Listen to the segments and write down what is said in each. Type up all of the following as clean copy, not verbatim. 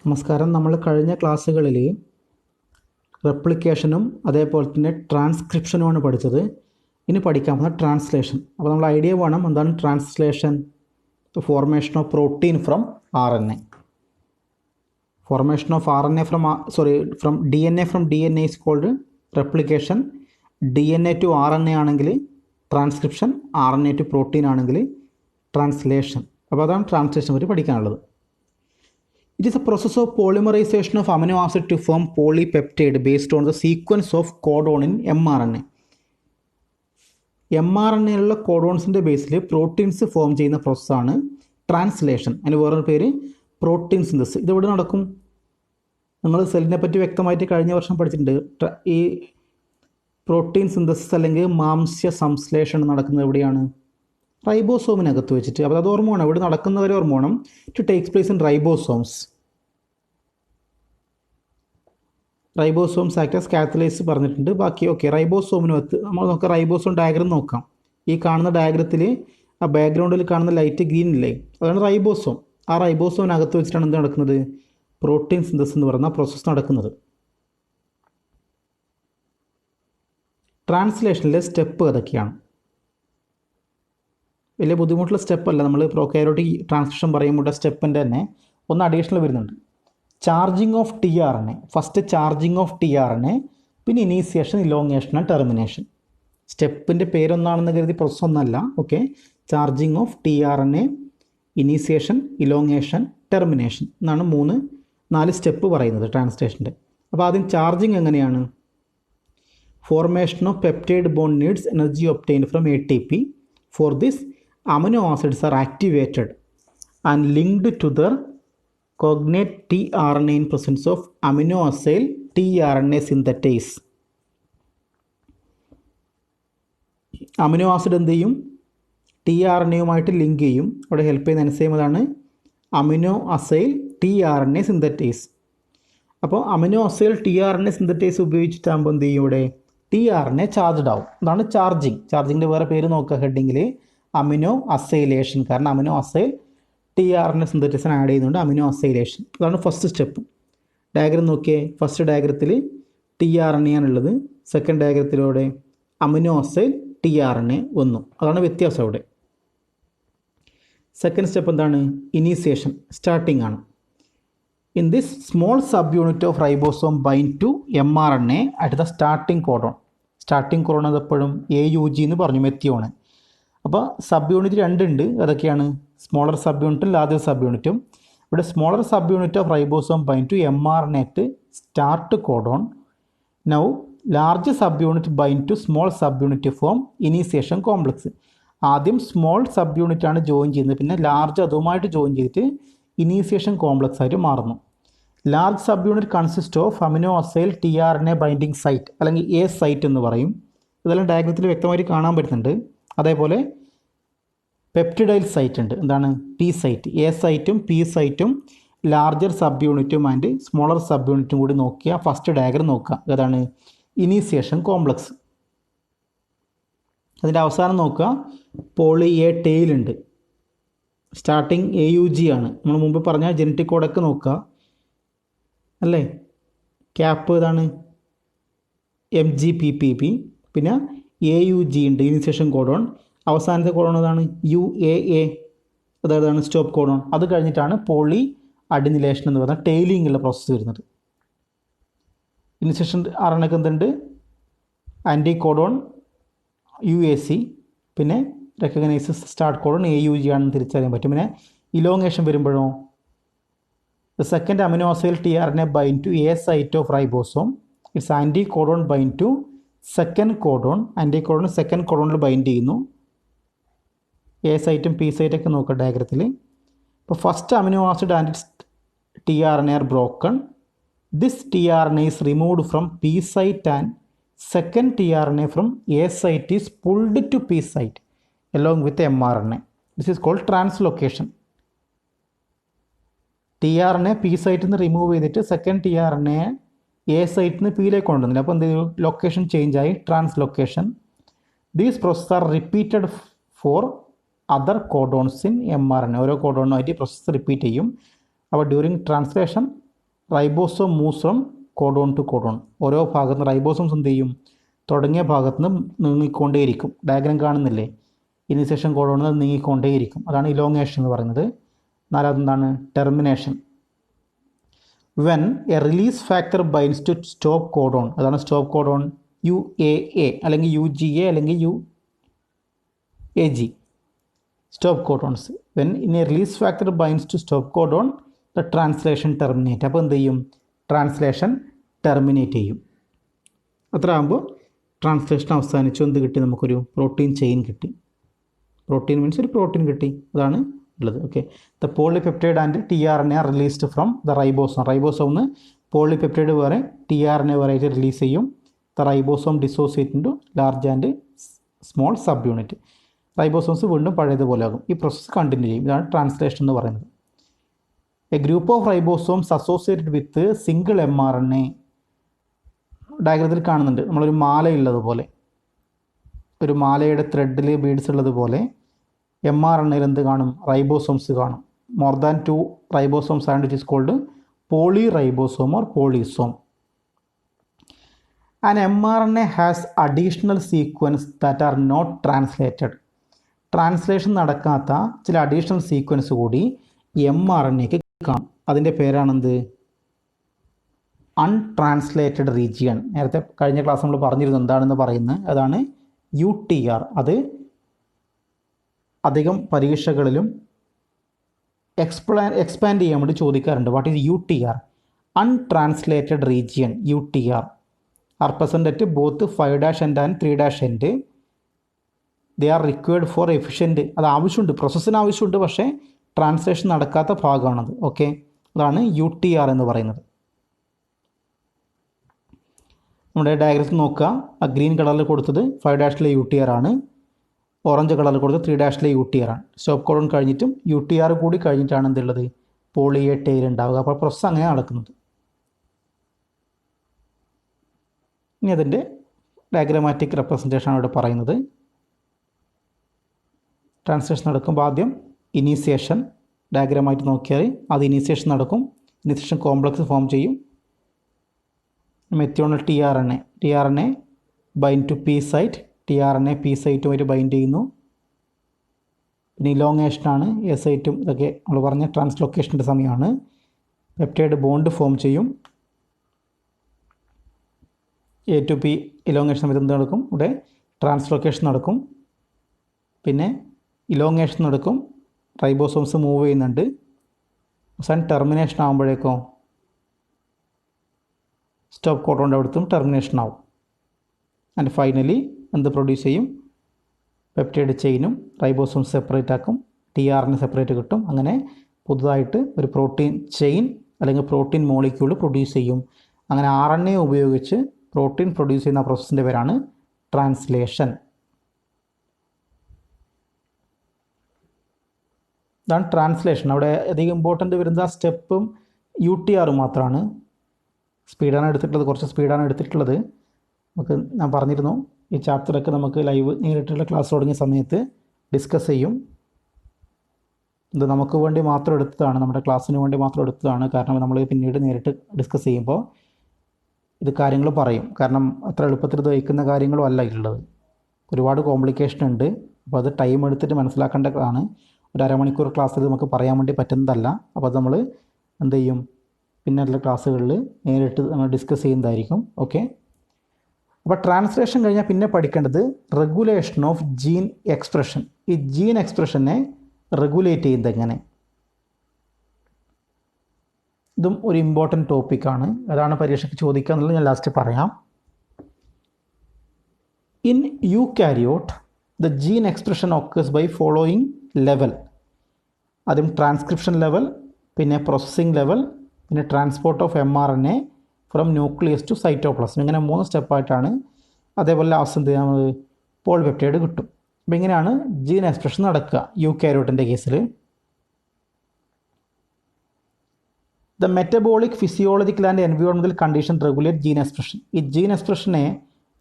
നമസ്കാരം. നമ്മൾ കഴിഞ്ഞ ക്ലാസ്സുകളിൽ റെപ്ലിക്കേഷനും അതേപോലെ തന്നെ ട്രാൻസ്ക്രിപ്ഷനുമാണ് പഠിച്ചത്. ഇനി പഠിക്കാൻ പോകുന്ന ട്രാൻസ്ലേഷൻ. അപ്പോൾ നമ്മൾ ഐഡിയ വേണം, എന്താണ് translation? Formation of protein from RNA. Formation of RNA from DNA is called replication. DNA to RNA ആണെങ്കിൽ ട്രാൻസ്ക്രിപ്ഷൻ, RNA to പ്രോട്ടീൻ ആണെങ്കിൽ ട്രാൻസ്ലേഷൻ. അപ്പോൾ അതാണ് ട്രാൻസ്ലേഷൻ പറ്റി പഠിക്കാനുള്ളത്. It is a process of polymerization of amino acid to form polypeptide based on the sequence of codon in mRNA. mRNAയിലുള്ള കോഡോൺസിൻ്റെ ബേസിൽ proteins form ചെയ്യുന്ന പ്രോസസ്സാണ് ട്രാൻസ്ലേഷൻ. അതിന് വേറൊരു പേര് പ്രോട്ടീൻ സിന്തസിസ്. ഇതെവിടെ നടക്കും? നിങ്ങൾ സെല്ലിനെ പറ്റി വ്യക്തമായിട്ട് കഴിഞ്ഞ വർഷം പഠിച്ചിട്ടുണ്ട്. ഈ പ്രോട്ടീൻ സിന്തസിസ് അല്ലെങ്കിൽ മാംസ്യ സംശ്ലേഷണം നടക്കുന്നത് എവിടെയാണ്? റൈബോസോമിനകത്ത് വെച്ചിട്ട്. അപ്പോൾ അത് ഓർമ്മ വേണം, ഇവിടെ നടക്കുന്നവരെ ഓർമ്മ വേണം. It takes place in ribosomes. Ribosomes act as catalyse പറഞ്ഞിട്ടുണ്ട്. ബാക്കി ഓക്കെ. റൈബോസോമിനകത്ത് നമ്മൾ നോക്കാം. റൈബോസോം ഡയഗ്രം നോക്കാം. ഈ കാണുന്ന ഡയഗ്രത്തിൽ ആ ബാക്ക്ഗ്രൗണ്ടിൽ കാണുന്ന ലൈറ്റ് ഗ്രീൻ ഇല്ലേ, അതാണ് റൈബോസോം. ആ റൈബോസോമിനകത്ത് വെച്ചിട്ടാണ് എന്ത് നടക്കുന്നത്? പ്രോട്ടീൻ സിന്തസിസ് എന്ന് പറയുന്ന പ്രോസസ്സ് നടക്കുന്നത്. ട്രാൻസ്ലേഷനിലെ സ്റ്റെപ്പ് അതൊക്കെയാണ്. വലിയ ബുദ്ധിമുട്ടുള്ള സ്റ്റെപ്പല്ല. നമ്മൾ പ്രോകാരിയോട്ടിക് ട്രാൻസ്ക്രിപ്ഷൻ പറയുമ്പോൾ സ്റ്റെപ്പിൻ്റെ തന്നെ ഒന്ന് അഡീഷണൽ വരുന്നുണ്ട്. Charging of tRNA. First charging of tRNA, പിന്നെ ഇനീസിയേഷൻ, ഇലോങ്ങേഷൻ ആൻഡ് ടെർമിനേഷൻ. സ്റ്റെപ്പിൻ്റെ പേരൊന്നാണെന്ന് കരുതി പ്രോസസ് ഒന്നല്ല. Okay. Charging of tRNA, initiation, elongation, termination എന്നാണ് 4 സ്റ്റെപ്പ് പറയുന്നത് ട്രാൻസ്ലേഷൻ്റെ. അപ്പോൾ ആദ്യം ചാർജിങ് എങ്ങനെയാണ്? Formation of peptide bond needs energy obtained from ATP. For this, amino acids are activated and linked to their cognate tRNA in presence of amino acyl tRNA synthetase. Amino acid എന്ത് ചെയ്യും? tRNAയുമായിട്ട് link ചെയ്യും. അവിടെ help ചെയ്യുന്ന enzyme അതാണ് amino acyl tRNA synthetase. അപ്പോൾ amino acyl tRNA synthetase ഉപയോഗിച്ചിട്ടാകുമ്പോൾ എന്ത് ചെയ്യും? ഇവിടെ tRNA ചാർജ്ഡ് ആവും. അതാണ് ചാർജിങ്. ചാർജിങ്ങിൻ്റെ വേറെ പേര് നോക്കുക ഹെഡിങ്ങിൽ, അമിനോ അസൈലേഷൻ. കാരണം അമിനോ അസൈൽ tRNA സിന്തറ്റിസിന് ആഡ് ചെയ്യുന്നുണ്ട്, അമിനോ അസൈലേഷൻ. അതാണ് ഫസ്റ്റ് സ്റ്റെപ്പ്. ഡയഗ്രം നോക്കിയേ. ഫസ്റ്റ് ഡയഗ്രത്തിൽ tRNA ആണുള്ളത്, സെക്കൻഡ് ഡയഗ്രത്തിലൂടെ അമിനോ അസൈൽ tRNA വന്നു. അതാണ് വ്യത്യാസം അവിടെ. സെക്കൻഡ് സ്റ്റെപ്പ് എന്താണ്? ഇനീസിയേഷൻ, സ്റ്റാർട്ടിംഗ് ആണ്. In this, small subunit of ribosome bind to mRNA at the starting codon. Starting codon അതെപ്പോഴും AUG എന്ന് പറഞ്ഞു, മെത്തിയോണ്. അപ്പോൾ സബ് യൂണിറ്റ് 2 ഉണ്ട്. അതൊക്കെയാണ് സ്മോളർ സബ് യൂണിറ്റും ലാർജർ സബ് യൂണിറ്റും. ഇവിടെ smaller sub unit of ribosome bind to mRNA at start codon. Now large sub unit bind to small sub unit form initiation complex. ആദ്യം സ്മോൾ സബ് യൂണിറ്റ് ആണ് join ചെയ്യുന്നത്, പിന്നെ large അതുമായിട്ട് join ചെയ്തിട്ട് initiation complex ആയിട്ട് മാറുന്നു. Large sub unit consist of amino acyl tRNA binding site, അല്ലെങ്കിൽ A site എന്ന് പറയും. ഇതെല്ലാം ഡയഗ്രത്തിൽ വ്യക്തമായിട്ട് കാണാൻ പറ്റുന്നുണ്ട്. അതേപോലെ പെപ്റ്റിഡൈൽ സൈറ്റ് ഉണ്ട്. എന്താണ്? P site. A സൈറ്റും P സൈറ്റും ലാർജർ സബ് യൂണിറ്റും ആൻഡ് സ്മോളർ സബ് യൂണിറ്റും കൂടി നോക്കിയാൽ ഫസ്റ്റ് ഡയഗ്രം നോക്കുക. ഏതാണ്? Initiation complex. അതിൻ്റെ അവസാനം നോക്കുക, പോളി A ടെയിൽ ഉണ്ട്. സ്റ്റാർട്ടിങ് AUG ആണ്. നമ്മൾ മുമ്പ് പറഞ്ഞ ജനറ്റിക് കോഡൊക്കെ നോക്കുക അല്ലേ. ക്യാപ്പ് ഇതാണ് MGPPP. പിന്നെ AUG ഉണ്ട്, ഇനീസിയേഷൻ കോഡോൺ. അവസാനത്തെ കോഡോൺ അതാണ് UAA, അതാണ് സ്റ്റോപ്പ് കോഡോൺ. അത് കഴിഞ്ഞിട്ടാണ് പോളി അഡിനിലേഷൻ എന്ന് പറഞ്ഞാൽ ടെയിലിംഗ് ഉള്ള പ്രോസസ്സ് വരുന്നത്. ഇനീസിയേഷൻ RNA എന്തുണ്ട്? ആൻറ്റി കോഡോൺ UAC, പിന്നെ റെക്കഗ്നൈസസ് സ്റ്റാർട്ട് കോഡോൺ AUG ആണെന്ന് തിരിച്ചറിയാൻ പറ്റും. പിന്നെ ഇലോങ്ങേഷൻ വരുമ്പോഴോ the second amino acyl tRNA bind to A site of ribosome. Its anticodon bind to second codon. Anticodon second codonൽ ബൈൻഡ് ചെയ്യുന്നു. A സൈറ്റും P സൈറ്റൊക്കെ നോക്കുക ഡയഗ്രത്തിൽ. ഇപ്പോൾ first amino acid and its tRNA are broken. This tRNA is removed from P site and second tRNA from A site is pulled to P site along with mRNA. This is called translocation. tRNA P സൈറ്റിൽ നിന്ന് remove ചെയ്തിട്ട് second tRNA A സൈറ്റിൽ നിന്ന് Pയിലേക്ക് കൊണ്ടുവന്നില്ല. അപ്പോൾ എന്ത് ചെയ്യും? Location change ആയി, translocation. These process are repeated for other codons in mRNA. ഓരോ കോഡോണുമായിട്ട് പ്രോസസ്സ് റിപ്പീറ്റ് ചെയ്യും. അപ്പോൾ during translation ribosome moves from codon to codon. ഓരോ ഭാഗത്ത് നിന്ന് റൈബോസോംസ് എന്ത് ചെയ്യും, തുടങ്ങിയ ഭാഗത്ത് നിന്ന് നീങ്ങിക്കൊണ്ടേയിരിക്കും. ഡയഗ്രാം കാണുന്നില്ലേ, ഇനിസിയേഷൻ കോഡോൺ നീങ്ങിക്കൊണ്ടേയിരിക്കും. അതാണ് ഇലോങ്ങേഷൻ എന്ന് പറയുന്നത്. നാലാമത് എന്താണ്, termination. When a release factor binds to stop codon, അതാണ് സ്റ്റോപ്പ് കോഡോൺ, UAA അല്ലെങ്കിൽ UGA അല്ലെങ്കിൽ UAG, stop codons. When in a release factor binds to stop codon the translation terminate. അപ്പോൾ എന്ത് ചെയ്യും, ട്രാൻസ്ലേഷൻ ടെർമിനേറ്റ് ചെയ്യും. അത്ര ആകുമ്പോൾ ട്രാൻസ്ലേഷൻ അവസാനിച്ചു. എന്ത് കിട്ടി, നമുക്കൊരു പ്രോട്ടീൻ ചെയിൻ കിട്ടി. പ്രോട്ടീൻ മീൻസ് ഒരു പ്രോട്ടീൻ കിട്ടി, അതാണ് ഉള്ളത്. Okay, the polypeptide and tRNA are released from the ribosome. റൈബോസോമിന്ന് പോളിപെപ്റ്റൈഡ് വേറെ tRNA വേറെ ആയിട്ട് റിലീസ് ചെയ്യും. The ribosome dissociate into large and small sub unit. Ribosomes വീണ്ടും പഴയതുപോലെ ആകും. ഈ പ്രോസസ്സ് കണ്ടിന്യൂ ചെയ്യും. ഇതാണ് ട്രാൻസ്ലേഷൻ എന്ന് പറയുന്നത്. A group of ribosomes associated with single mRNA. ഡയഗ്രത്തിൽ കാണുന്നുണ്ട്, നമ്മളൊരു മാലയുള്ളതുപോലെ, ഒരു മാലയുടെ ത്രെഡിൽ ബീഡ്സ് ഉള്ളതുപോലെ mRNAയിൽ എന്ത് കാണും, റൈബോസോംസ് കാണും. More than 2 ribosomes and which is called polyribosome or polysome. And mRNA has additional sequence that are not translated. Translation നടക്കാത്ത ചില അഡീഷണൽ സീക്വൻസ് കൂടി mRNAക്ക് കാണും. അതിൻ്റെ പേരാണെന്ത്, അൺട്രാൻസ്ലേറ്റഡ് റീജിയൺ. നേരത്തെ കഴിഞ്ഞ ക്ലാസ് നമ്മൾ പറഞ്ഞിരുന്നു എന്താണെന്ന് പറയുന്നത്, അതാണ് UTR. അത് അധികം പരീക്ഷകളിലും എക്സ്പാൻഡ് ചെയ്യാൻ വേണ്ടി ചോദിക്കാറുണ്ട്. What is UTR? Untranslated region. UTR are present at both 5' end and 3' end. They are required for efficient. അത് ആവശ്യമുണ്ട്, പ്രോസസ്സിന് ആവശ്യമുണ്ട്, പക്ഷേ ട്രാൻസ്ലേഷൻ നടക്കാത്ത ഭാഗമാണത്. ഓക്കെ, അതാണ് UTR എന്ന് പറയുന്നത്. നമ്മുടെ ഡയഗ്രത്തിൽ നോക്കുക, ആ ഗ്രീൻ കളറിൽ കൊടുത്തത് 5' UTR ആണ്, ഓറഞ്ച് കളറിൽ കൊടുത്തത് 3' UTR ആണ്. സ്റ്റോപ്പ് കോഡോൺ കഴിഞ്ഞിട്ടും UTR കൂടി കഴിഞ്ഞിട്ടാണ് എന്തുള്ളത്, പോളി എ ടെയിൽ ഉണ്ടാവുക. അപ്പോൾ പ്രോസസ്സ് അങ്ങനെ നടക്കുന്നത്. ഇനി അതിൻ്റെ ഡയഗ്രമാറ്റിക് റെപ്രസെൻറ്റേഷൻ ആണ് ഇവിടെ പറയുന്നത്. ട്രാൻസ്ലേഷൻ നടക്കുമ്പോൾ ആദ്യം ഇനീസിയേഷൻ ഡയഗ്രമായിട്ട് നോക്കിയാൽ അത് ഇനീസിയേഷൻ നടക്കും. ഇനീസിയേഷൻ കോംപ്ലക്സ് ഫോം ചെയ്യും. Methionyl tRNA bind to P site. tRNA P സൈറ്റുമായിട്ട് ബൈൻഡ് ചെയ്യുന്നു. പിന്നെ ഇലോങ്ങേഷനാണ്, എ സൈറ്റും ഇതൊക്കെ നമ്മൾ പറഞ്ഞ ട്രാൻസ്ലൊക്കേഷൻ്റെ സമയമാണ്. പെപ്റ്റൈഡ് ബോണ്ട് ഫോം ചെയ്യും. A to P ഇലോങ്ങേഷൻ സമയത്ത് എന്ത് നടക്കും, ഇവിടെ ട്രാൻസ്ലൊക്കേഷൻ നടക്കും. പിന്നെ ഇലോങ്ങേഷൻ നടക്കും, റൈബോസോംസ് മൂവ് ചെയ്യുന്നുണ്ട്. അവസാനം ടെർമിനേഷൻ ആകുമ്പോഴേക്കോ സ്റ്റോപ്പ് കോഡോണിൻ്റെ അവിടുത്തും ടെർമിനേഷൻ ആവും. ആൻഡ് ഫൈനലി എന്ത് പ്രൊഡ്യൂസ് ചെയ്യും, പെപ്റ്റൈഡ് ചെയിനും റൈബോസോം സെപ്പറേറ്റ് ആക്കും, tRNA സെപ്പറേറ്റ് കിട്ടും. അങ്ങനെ പുതുതായിട്ട് ഒരു പ്രോട്ടീൻ ചെയിൻ അല്ലെങ്കിൽ പ്രോട്ടീൻ മോളിക്യൂൾ പ്രൊഡ്യൂസ് ചെയ്യും. അങ്ങനെ RNA ഉപയോഗിച്ച് പ്രോട്ടീൻ പ്രൊഡ്യൂസ് ചെയ്യുന്ന പ്രോസസ്സിൻ്റെ പേരാണ് ട്രാൻസ്ലേഷൻ. ഇതാണ് ട്രാൻസ്ലേഷൻ. അവിടെ അധികം ഇമ്പോർട്ടൻ്റ് വരുന്നത് ആ സ്റ്റെപ്പും UTR മാത്രമാണ്. സ്പീഡാണ് എടുത്തിട്ടുള്ളത്, കുറച്ച് സ്പീഡാണ് എടുത്തിട്ടുള്ളത്. നമുക്ക് ഞാൻ പറഞ്ഞിരുന്നു ഈ ചാപ്റ്ററൊക്കെ നമുക്ക് ലൈവ് നേരിട്ടുള്ള ക്ലാസ് തുടങ്ങിയ സമയത്ത് ഡിസ്കസ് ചെയ്യും. ഇത് നമുക്ക് വേണ്ടി മാത്രം എടുത്തതാണ്, നമ്മുടെ ക്ലാസ്സിന് വേണ്ടി മാത്രം എടുത്തതാണ്. കാരണം നമ്മൾ പിന്നീട് നേരിട്ട് ഡിസ്കസ് ചെയ്യുമ്പോൾ ഇത് കാര്യങ്ങൾ പറയും. കാരണം അത്ര എളുപ്പത്തിൽ ദഹിക്കുന്ന കാര്യങ്ങളും അല്ല ഉള്ളത്, ഒരുപാട് കോംപ്ലിക്കേഷൻ ഉണ്ട്. അപ്പോൾ അത് ടൈം എടുത്തിട്ട് മനസ്സിലാക്കേണ്ടതാണ്. ഒരു അരമണിക്കൂർ ക്ലാസ്സിൽ നമുക്ക് പറയാൻ വേണ്ടി പറ്റുന്നതല്ല. അപ്പോൾ അത് നമ്മൾ എന്ത് ചെയ്യും, പിന്നെയുള്ള ക്ലാസ്സുകളിൽ നേരിട്ട് നമ്മൾ ഡിസ്കസ് ചെയ്യുന്നതായിരിക്കും. ഓക്കെ, അപ്പോൾ ട്രാൻസ്ലേഷൻ കഴിഞ്ഞാൽ പിന്നെ പഠിക്കേണ്ടത് റെഗുലേഷൻ ഓഫ് ജീൻ എക്സ്പ്രഷൻ. ഈ ജീൻ എക്സ്പ്രഷനെ റെഗുലേറ്റ് ചെയ്യുന്നത് എങ്ങനെ, ഇതും ഒരു ഇമ്പോർട്ടൻറ്റ് ടോപ്പിക്കാണ്. അതാണ് പരീക്ഷയ്ക്ക് ചോദിക്കുക എന്നുള്ളത് ഞാൻ ലാസ്റ്റ് പറയാം. In eukaryote the gene expression occurs by following level. ആദ്യം ട്രാൻസ്ക്രിപ്ഷൻ ലെവൽ, പിന്നെ പ്രോസസ്സിംഗ് ലെവൽ, പിന്നെ transport of mRNA from nucleus to cytoplasm. ഇങ്ങനെ 3 സ്റ്റെപ്പായിട്ടാണ്. അതേപോലെ ലാസ്റ്റ് എന്ത് ചെയ്യാം, പോളിപെപ്റ്റൈഡ് കിട്ടും. അപ്പോൾ ഇങ്ങനെയാണ് ജീൻ എക്സ്പ്രഷൻ നടക്കുക യൂകാരിയോട്ടിൻ്റെ കേസിൽ. The metabolic, physiological and environmental condition regulate gene expression. ഈ ജീൻ എക്സ്പ്രഷനെ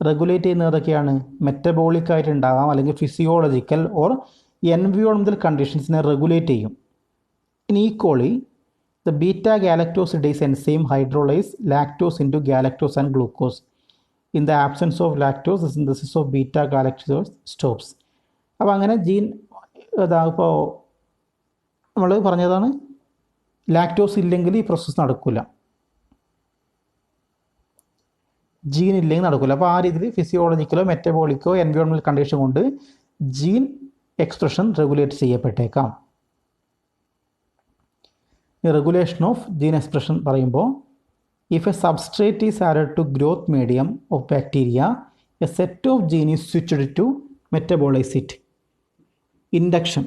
റെഗുലേറ്റ് ചെയ്യുന്നത് ഏതൊക്കെയാണ്, മെറ്റബോളിക് ആയിട്ട് ഉണ്ടാകാം, അല്ലെങ്കിൽ ഫിസിയോളജിക്കൽ ഓർ എൻവയോൺമെൻറ്റൽ കണ്ടീഷൻസിനെ റെഗുലേറ്റ് ചെയ്യും. In E coli The beta galactosidase enzyme hydrolyze lactose into galactose and glucose. In the absence of lactose, the synthesis of beta galactose stops. അപ്പോൾ അങ്ങനെ ജീൻ ഇപ്പോൾ നമ്മൾ പറഞ്ഞതാണ് ലാക്ടോസ് ഇല്ലെങ്കിൽ ഈ പ്രോസസ്സ് നടക്കില്ല, ജീൻ ഇല്ലെങ്കിൽ നടക്കില്ല. അപ്പോൾ ആ രീതിയിൽ ഫിസിയോളജിക്കലോ മെറ്റബോളിക്കോ എൻവയോൺമെൻറ്റൽ കണ്ടീഷൻ കൊണ്ട് ജീൻ എക്സ്പ്രഷൻ റെഗുലേറ്റ് ചെയ്യപ്പെട്ടേക്കാം. റെഗുലേഷൻ ഓഫ് ജീൻ എക്സ്പ്രഷൻ പറയുമ്പോൾ, if a substrate is added to growth medium of bacteria, a set of gene is switched to metabolise it. Induction,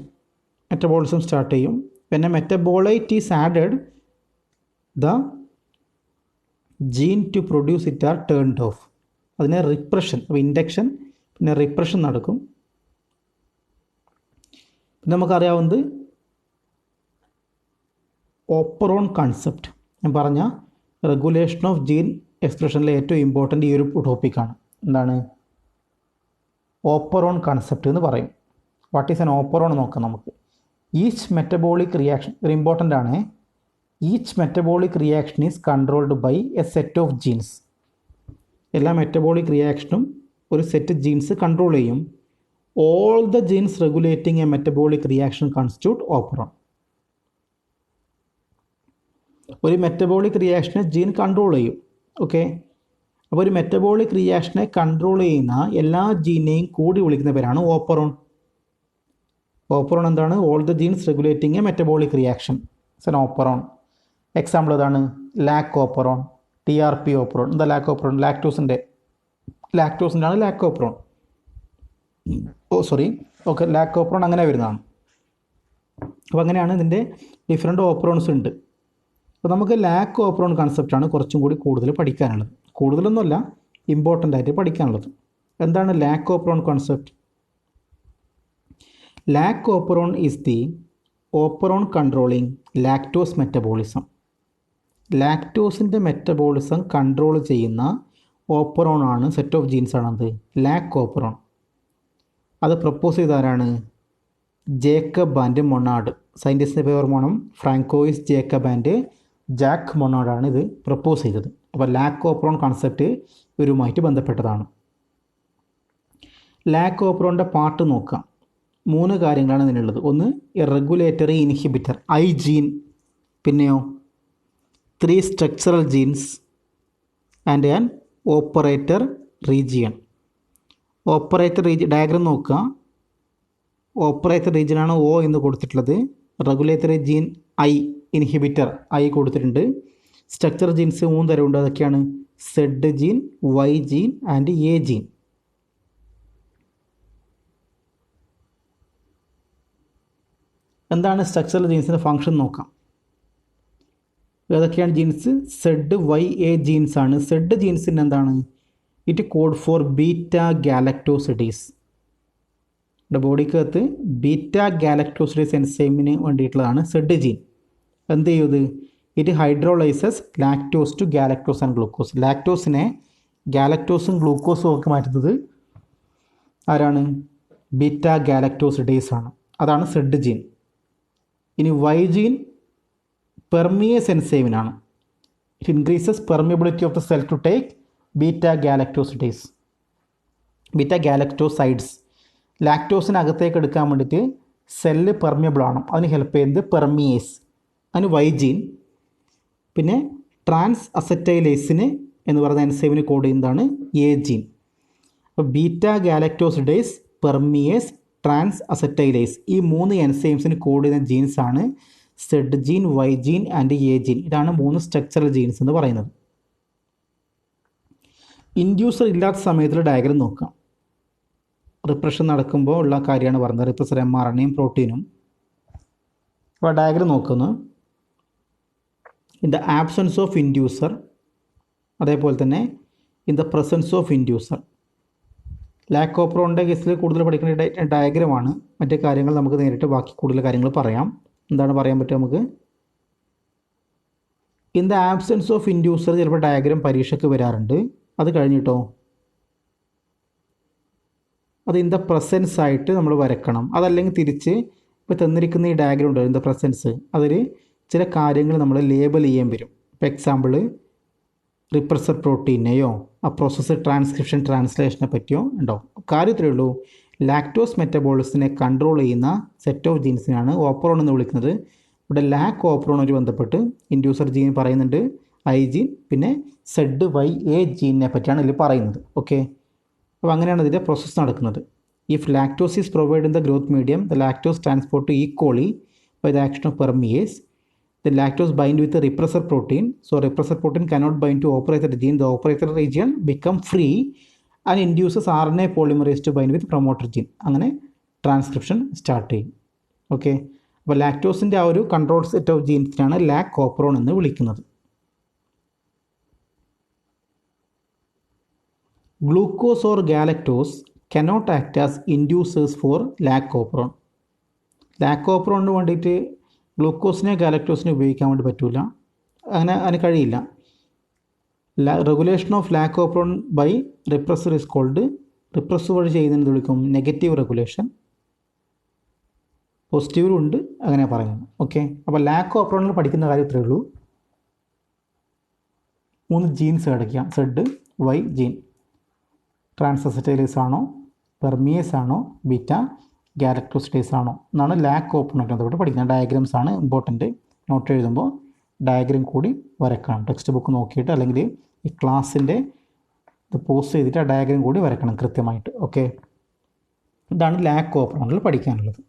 metabolism start ചെയ്യും. when a metabolite is added, the gene to produce it are turned off. അതിനെ repression, അപ്പോൾ induction പിന്നെ repression നടക്കും. പിന്നെ നമുക്കറിയാവുന്നത് operon concept. ഞാൻ പറഞ്ഞ regulation of gene എക്സ്പ്രഷനിലെ ഏറ്റവും important ഈ ഒരു ടോപ്പിക്കാണ്. എന്താണ് ഓപ്പറോൺ കൺസെപ്റ്റ് എന്ന് പറയും. വാട്ട് ഈസ് ആൻ ഓപ്പറോൺ നോക്കാം നമുക്ക്. ഈച്ച് മെറ്റബോളിക് റിയാക്ഷൻ, ഒരു ഇമ്പോർട്ടൻ്റ് ആണ്. Each metabolic reaction is controlled by a set of genes. എല്ലാ മെറ്റബോളിക് റിയാക്ഷനും ഒരു സെറ്റ് ജീൻസ് കൺട്രോൾ ചെയ്യും. All the genes regulating a metabolic reaction constitute operon. ഒരു metabolic റിയാക്ഷനെ ജീൻ കൺട്രോൾ ചെയ്യും. ഓക്കെ, അപ്പോൾ ഒരു മെറ്റബോളിക് റിയാക്ഷനെ കൺട്രോൾ ചെയ്യുന്ന എല്ലാ ജീനെയും കൂടി വിളിക്കുന്ന പേരാണ് ഓപ്പറോൺ. ഓപ്പറോൺ എന്താണ്? All the genes regulating a metabolic reaction it's an operon. Example ഏതാണ്? Lac operon, TRP operon. എന്താ ലാക്ക് ഓപ്പറോൺ? ലാക്ടോസിൻ്റെ ആണ് lac operon. Okay, lac operon അങ്ങനെ വരുന്നതാണ്. അപ്പോൾ അങ്ങനെയാണ് ഇതിൻ്റെ ഡിഫറെൻറ്റ് ഓപ്പറോൺസ് ഉണ്ട്. അപ്പോൾ നമുക്ക് ലാക്ക് ഓപ്പറോൺ കൺസെപ്റ്റാണ് കുറച്ചും കൂടി കൂടുതൽ പഠിക്കാനുള്ളത്. കൂടുതലൊന്നുമല്ല, ഇമ്പോർട്ടൻ്റ് ആയിട്ട് പഠിക്കാനുള്ളത്. എന്താണ് lac operon concept? Lac operon is the operon controlling lactose metabolism. ലാക്ടോസിൻ്റെ മെറ്റബോളിസം കൺട്രോൾ ചെയ്യുന്ന ഓപ്പറോൺ ആണ്, സെറ്റ് ഓഫ് ജീൻസ് ആണത് ലാക്ക് ഓപ്പറോൺ. അത് പ്രപ്പോസ് ചെയ്ത ആരാണ്? Jacob and മൊണാർഡ്. സയൻറ്റിസ്റ്റിൻ്റെ പേർ മോണം ഫ്രാങ്കോയിസ് ജേക്കബ് ആൻഡ് ജാക്ക് മൊണാർഡാണ് ഇത് പ്രപ്പോസ് ചെയ്തത്. അപ്പോൾ ലാക്ക് ഓപ്പറോൺ കൺസെപ്റ്റ് ഇവരുമായിട്ട് ബന്ധപ്പെട്ടതാണ്. ലാക്ക് ഓപ്പറോണിൻ്റെ പാർട്ട് നോക്കാം. 3 കാര്യങ്ങളാണ് ഇതിനുള്ളത്. ഒന്ന് റെഗുലേറ്ററി ഇൻഹിബിറ്റർ ഐ ജീൻ, പിന്നെയോ 3 structural genes and an operator region. Operator diagram നോക്കുക. ഓപ്പറേറ്റർ റീജിയനാണ് O എന്ന് കൊടുത്തിട്ടുള്ളത്. Regulatory gene I, inhibitor I കൊടുത്തിട്ടുണ്ട്. സ്ട്രക്ചർ ജീൻസ് 3 തരമുണ്ട്. അതൊക്കെയാണ് Z gene, Y gene and A gene. എന്താണ് സ്ട്രക്ചറൽ ജീൻസിൻ്റെ ഫങ്ഷൻ നോക്കാം. ഏതൊക്കെയാണ് genes? Z, Y, A genes ആണ്. സെഡ് ജീൻസിന് എന്താണ്? It code for beta galactosidase. ബോഡിക്കകത്ത് ബീറ്റ ഗാലക്ടോസിഡേസ് എൻസൈമിന് വേണ്ടിയിട്ടുള്ളതാണ് സെഡ് ജീൻ. എന്ത് ചെയ്യും? It hydrolyses lactose to galactose and glucose. ലാക്ടോസിനെ ഗാലക്ടോസും ഗ്ലൂക്കോസും ഒക്കെ മാറ്റുന്നത് ആരാണ്? ബീറ്റ ഗാലക്ടോസിഡേസ് ആണ്. അതാണ് സെഡ് ജീൻ. ഇനി Y ജീൻ പെർമിയേസ് എൻസൈമിനാണ്. It increases permeability of the cell to take beta galactosidase, beta galactosides. ലാക്ടോസിനകത്തേക്ക് എടുക്കാൻ വേണ്ടിയിട്ട് സെല്ല് പെർമിയബിൾ ആണ്, അതിന് ഹെൽപ്പ് ചെയ്യുന്നത് പെർമിയേസ്, അതിന് Y ജീൻ. പിന്നെ ട്രാൻസ് അസറ്റൈലേസിന് എന്ന് പറയുന്ന എൻസൈമിന് കോഡ് ചെയ്യുന്നതാണ് A ജീൻ. അപ്പോൾ beta galactosidase, permease, transacetylase, ഈ 3 എൻസൈംസിന് കോഡ് ചെയ്യുന്ന ജീൻസാണ് Z gene, Y gene and A gene. ഇതാണ് 3 സ്ട്രക്ചറൽ ജീൻസ് എന്ന് പറയുന്നത്. ഇൻഡ്യൂസർ ഇല്ലാത്ത സമയത്തിൽ ഡയഗ്രം നോക്കാം. റിപ്രഷൻ നടക്കുമ്പോൾ ഉള്ള കാര്യമാണ് പറഞ്ഞത്. റിപ്രസർ mRNAയും പ്രോട്ടീനും. അപ്പോൾ ഡയഗ്രം നോക്കുന്നു. In the absence of inducer, അതേപോലെ തന്നെ in the presence of inducer. Lac ഓപ്പറോണിൻ്റെ കേസിൽ കൂടുതൽ പഠിക്കേണ്ട ഡയഗ്രമാണ്. മറ്റു കാര്യങ്ങൾ നമുക്ക് നേരിട്ട് ബാക്കി കൂടുതൽ കാര്യങ്ങൾ പറയാം. എന്താണ് പറയാൻ പറ്റുക നമുക്ക്? In the absence of inducer ചിലപ്പോൾ ഡയഗ്രം പരീക്ഷയ്ക്ക് വരാറുണ്ട്. അത് കഴിഞ്ഞിട്ടോ അത് ഇൻ ദ പ്രസൻസ് ആയിട്ട് നമ്മൾ വരക്കണം. അതല്ലെങ്കിൽ തിരിച്ച് ഇപ്പോൾ തന്നിരിക്കുന്ന ഈ ഡയഗ്രം ഉണ്ട് ഇൻ ദ പ്രസൻസ്, അതിൽ ചില കാര്യങ്ങൾ നമ്മൾ ലേബൽ ചെയ്യാൻ വരും. ഇപ്പോൾ എക്സാമ്പിൾ റിപ്രസർ പ്രോട്ടീനെയോ ആ പ്രോസസ്സ് ട്രാൻസ്ക്രിപ്ഷൻ ട്രാൻസ്ലേഷനെ പറ്റിയോ ഉണ്ടാവും. കാര്യത്തിലേ ഉള്ളൂ, ലാക്ടോസ് മെറ്റബോളിസിനെ കൺട്രോൾ ചെയ്യുന്ന സെറ്റ് ഓഫ് ജീൻസിനാണ് ഓപ്പറോൺ എന്ന് വിളിക്കുന്നത്. ഇവിടെ ലാക്ക് ഓപ്പറോണുമായി ബന്ധപ്പെട്ട് ഇൻഡ്യൂസർ ജീൻ പറയുന്നുണ്ട്, ഐ ജീൻ, പിന്നെ ZYA ജീനിനെ പറ്റിയാണ് ഇതിൽ പറയുന്നത്. ഓക്കെ, അപ്പോൾ അങ്ങനെയാണ് ഇതിൻ്റെ പ്രോസസ്സ് നടക്കുന്നത്. If lactose is provide in the growth medium, the lactose transport equally by the action of permease. The lactose bind with the repressor protein. So repressor protein cannot bind to operator gene. The operator region become free and induces RNA polymerase to bind with promoter gene. അങ്ങനെ transcription start ചെയ്യും. Okay, അപ്പോൾ ലാക്ടോസിൻ്റെ ആ ഒരു control set of ജീൻസിനാണ് lac operon എന്ന് വിളിക്കുന്നത്. Glucose or galactose cannot act as inducers for lac operon. Lac ഓപ്പറോണിന് വേണ്ടിയിട്ട് ഗ്ലൂക്കോസിനെ ഗാലക്ടോസിനെ ഉപയോഗിക്കാൻ വേണ്ടി പറ്റില്ല, അതിന് കഴിയില്ല. Regulation of lac operon by repressor is called, repressor വഴി ചെയ്യുന്നതിന് വിളിക്കും നെഗറ്റീവ് റെഗുലേഷൻ. പോസിറ്റീവും ഉണ്ട്, അങ്ങനെ പറയുന്നു. ഓക്കെ, അപ്പോൾ ലാക്ക് ഓപ്പറോണിൽ പഠിക്കുന്ന കാര്യം ഇത്രയേ ഉള്ളൂ. 3 ജീൻസ് കിടക്കുക, ZY ജീൻ. ട്രാൻസസറ്റൈലേസ് ആണോ, പെർമിയേസ് ആണോ, ബീറ്റ ഗാലക്ടോസിഡേസ് ആണോ എന്നാണ് ലാക്ക് ഓപ്പറോണായിട്ട് ബന്ധപ്പെട്ട് പഠിക്കുന്നത്. ഡയഗ്രാംസ് ആണ് ഇമ്പോർട്ടൻറ്റ്. നോട്ട് എഴുതുമ്പോൾ ഡയഗ്രാം കൂടി വരക്കണം. ടെക്സ്റ്റ് ബുക്ക് നോക്കിയിട്ട് അല്ലെങ്കിൽ ഈ ക്ലാസ്സിൻ്റെ ഇത് പോസ്റ്റ് ചെയ്തിട്ട് ആ ഡയഗ്രാം കൂടി വരക്കണം കൃത്യമായിട്ട്. ഓക്കെ, ഇതാണ് ലാക്ക് ഓപ്പറോണിൽ പഠിക്കാനുള്ളത്.